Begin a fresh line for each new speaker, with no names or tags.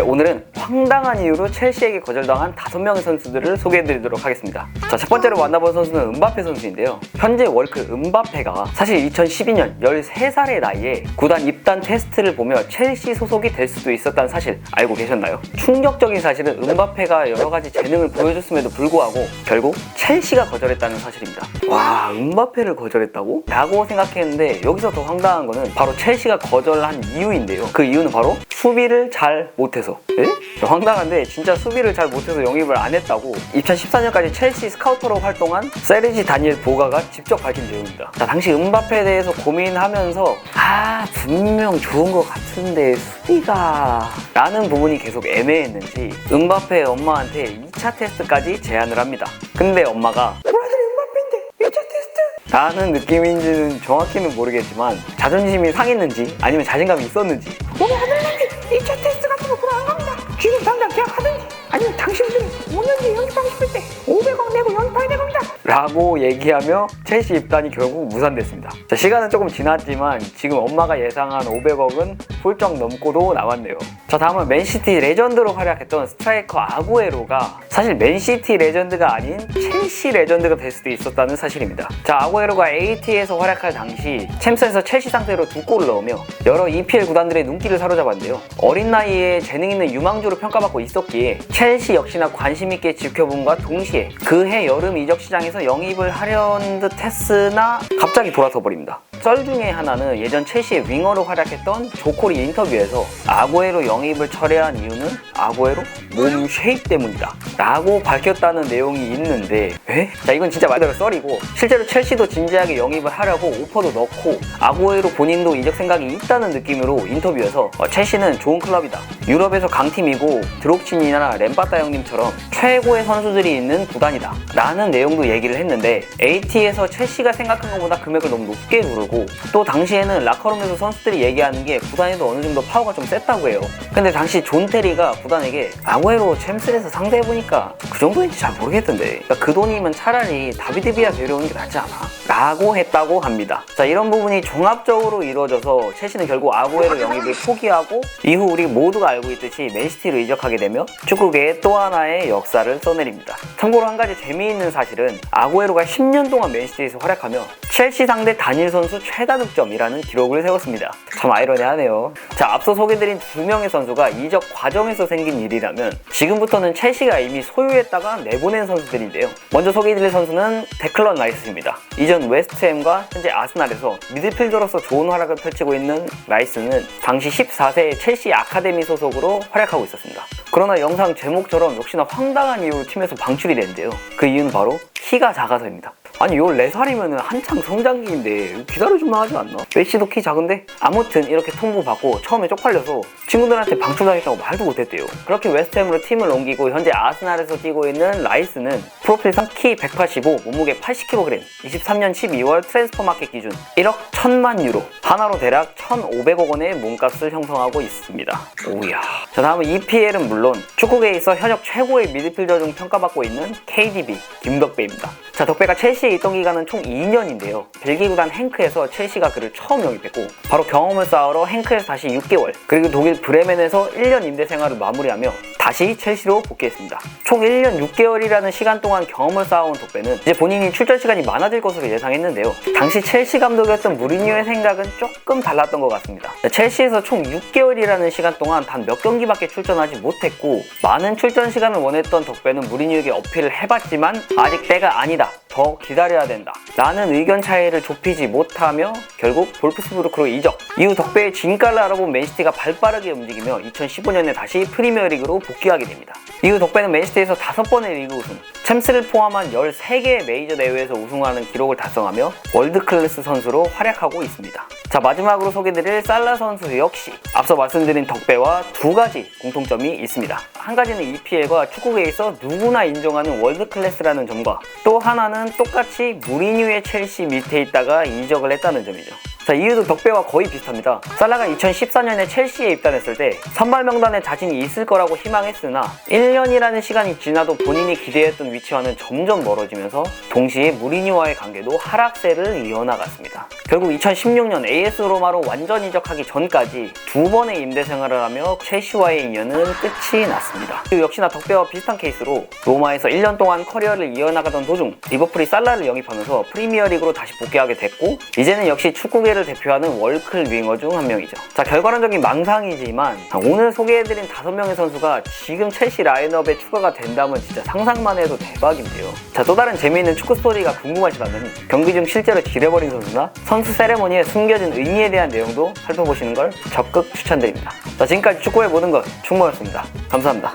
오늘은 황당한 이유로 첼시에게 거절당한 5명의 선수들을 소개해드리도록 하겠습니다. 자, 첫 번째로 만나볼 선수는 음바페 선수인데요. 현재 월클 음바페가 사실 2012년 13살의 나이에 구단 입단 테스트를 보며 첼시 소속이 될 수도 있었다는 사실 알고 계셨나요? 충격적인 사실은 음바페가 여러가지 재능을 보여줬음에도 불구하고 결국 첼시가 거절했다는 사실입니다. 와, 음바페를 거절했다고? 라고 생각했는데 여기서 더 황당한 거는 바로 첼시가 거절한 이유인데요. 그 이유는 바로 수비를 잘 못해서. 에? 황당한데 진짜 수비를 잘 못해서 영입을 안 했다고 2014년까지 첼시 스카우터로 활동한 세르지 다니엘 보가가 직접 밝힌 내용입니다. 자, 당시 음바페에 대해서 고민하면서 분명 좋은 것 같은데 수비가 라는 부분이 계속 애매했는지 음바페 엄마한테 2차 테스트까지 제안을 합니다. 근데 엄마가 우리 아들이 음바페인데 2차 테스트? 라는 느낌인지는 정확히는 모르겠지만 자존심이 상했는지 아니면 자신감이 있었는지
우리 아들내미 2차 테스트 같은 거 보러 안 갑니다. 지금 당장 계약하든지 아니면 당신들이 5년 뒤에 영입하고 싶을 때 500억 내고 영입해야 될 겁니다.
라고 얘기하며 첼시 입단이 결국 무산됐습니다. 자, 시간은 조금 지났지만 지금 엄마가 예상한 500억은 훌쩍 넘고도 나왔네요. 자, 다음은 맨시티 레전드로 활약했던 스트라이커 아구에로가 사실 맨시티 레전드가 아닌 첼시 레전드가 될 수도 있었다는 사실입니다. 자, 아구에로가 AT에서 활약할 당시 챔스에서 첼시 상대로 2골을 넣으며 여러 EPL 구단들의 눈길을 사로잡았는데요. 어린 나이에 재능 있는 유망주로 평가받고 있었기에 첼시 역시나 관심 있게 지켜본과 동시에 그해 여름 이적 시장에서 영입을 하려는 듯 했으나 갑자기 돌아서 버립니다. 썰 중에 하나는 예전 첼시의 윙어로 활약했던 조콜이 인터뷰에서 아구에로 영입을 철회한 이유는 아구에로 몸 쉐입 때문이다 라고 밝혔다는 내용이 있는데 자, 이건 진짜 말 그대로 썰이고 실제로 첼시도 진지하게 영입을 하려고 오퍼도 넣고 아구에로 본인도 이적 생각이 있다는 느낌으로 인터뷰에서 첼시는 좋은 클럽이다, 유럽에서 강팀이고 드록신이나 램파타 형님처럼 최고의 선수들이 있는 구단이다 라는 내용도 얘기를 했는데 AT에서 첼시가 생각한 것보다 금액을 너무 높게 부르고 또 당시에는 라커룸에서 선수들이 얘기하는 게 구단에도 어느 정도 파워가 좀 셌다고 해요. 근데 당시 존 테리가 구단에게 아구에로 챔스에서 상대해보니까 그 정도인지 잘 모르겠던데, 그러니까 그 돈이면 차라리 다비드 비아 데려오는 게 낫지 않아? 라고 했다고 합니다. 자, 이런 부분이 종합적으로 이루어져서 첼시는 결국 아구에로 영입을 포기하고 이후 우리 모두가 알고 있듯이 맨시티로 이적하게 되며 축구계의 또 하나의 역사를 써내립니다. 참고로 한 가지 재미있는 사실은 아구에로가 10년 동안 맨시티에서 활약하며 첼시 상대 단일 선수 최다 득점이라는 기록을 세웠습니다. 참 아이러니하네요. 자, 앞서 소개드린 2명의 선수가 이적 과정에서 생긴 일이라면 지금부터는 첼시가 이미 소유했다가 내보낸 선수들인데요. 먼저 소개해드릴 선수는 데클런 라이스입니다. 이전 웨스트햄과 현재 아스날에서 미드필더로서 좋은 활약을 펼치고 있는 라이스는 당시 14세의 첼시 아카데미 소속으로 활약하고 있었습니다. 그러나 영상 제목처럼 역시나 황당한 이유로 팀에서 방출이 됐는데요. 그 이유는 바로 키가 작아서입니다. 아니 14살이면 한창 성장기인데 기다려주면 하지 않나? 메시도 키 작은데? 아무튼 이렇게 통보받고 처음에 쪽팔려서 친구들한테 방출당했다고 말도 못했대요. 그렇게 웨스트햄으로 팀을 옮기고 현재 아스날에서 뛰고 있는 라이스는 프로필상 키 185, 몸무게 80kg, 23년 12월 트랜스퍼마켓 기준 1억 1000만 유로, 하나로 대략 1,500억 원의 몸값을 형성하고 있습니다. 오야. 자, 다음은 EPL은 물론 축구계에 있어 현역 최고의 미드필더 중 평가받고 있는 KDB 김덕배입니다. 자, 덕배가 첼시에 있던 기간은 총 2년인데요. 벨기에 구단 행크에서 첼시가 그를 처음 영입했고 바로 경험을 쌓으러 행크에서 다시 6개월, 그리고 독일 브레멘에서 1년 임대 생활을 마무리하며 다시 첼시로 복귀했습니다. 총 1년 6개월이라는 시간 동안 경험을 쌓아온 덕배는 이제 본인이 출전 시간이 많아질 것으로 예상했는데요. 당시 첼시 감독이었던 무리뉴의 생각은 조금 달랐던 것 같습니다. 첼시에서 총 6개월이라는 시간 동안 단 몇 경기밖에 출전하지 못했고 많은 출전 시간을 원했던 덕배는 무리뉴에게 어필을 해봤지만 아직 때가 아니다, 더 기다려야 된다 라는 의견 차이를 좁히지 못하며 결국 볼프스부르크로 이적. 이후 덕배의 진가를 알아본 맨시티가 발빠르게 움직이며 2015년에 다시 프리미어리그로 복귀하게 됩니다. 이후 덕배는 맨시티에서 5번의 리그 우승, 챔스를 포함한 13개의 메이저 대회에서 우승하는 기록을 달성하며 월드클래스 선수로 활약하고 있습니다. 자, 마지막으로 소개드릴 살라 선수 역시 앞서 말씀드린 덕배와 2가지 공통점이 있습니다. 한 가지는 EPL과 축구계에 있어 누구나 인정하는 월드클래스라는 점과 또 하나는 똑같이 무리뉴의 첼시 밑에 있다가 이적을 했다는 점이죠. 자, 이유도 덕배와 거의 비슷합니다. 살라가 2014년에 첼시에 입단했을 때 선발 명단에 자신이 있을 거라고 희망했으나 1년이라는 시간이 지나도 본인이 기대했던 위치와는 점점 멀어지면서 동시에 무리뉴와의 관계도 하락세를 이어나갔습니다. 결국 2016년 AS 로마로 완전 이적하기 전까지 2번의 임대 생활을 하며 첼시와의 인연은 끝이 났습니다. 그리고 역시나 덕배와 비슷한 케이스로 로마에서 1년 동안 커리어를 이어나가던 도중 리버풀이 살라를 영입하면서 프리미어리그로 다시 복귀하게 됐고, 이제는 역시 축구계를 대표하는 월클 윙어 중 한 명이죠. 자, 결과론적인 망상이지만 오늘 소개해드린 5명의 선수가 지금 첼시 라인업에 추가가 된다면 진짜 상상만 해도 대박인데요. 자, 또 다른 재미있는 축구 스토리가 궁금하시다면 경기 중 실제로 지려버린 선수나 선수 세레모니에 숨겨진 의미에 대한 내용도 살펴보시는 걸 적극 추천드립니다. 자, 지금까지 축구의 모든 것 충무였습니다. 감사합니다.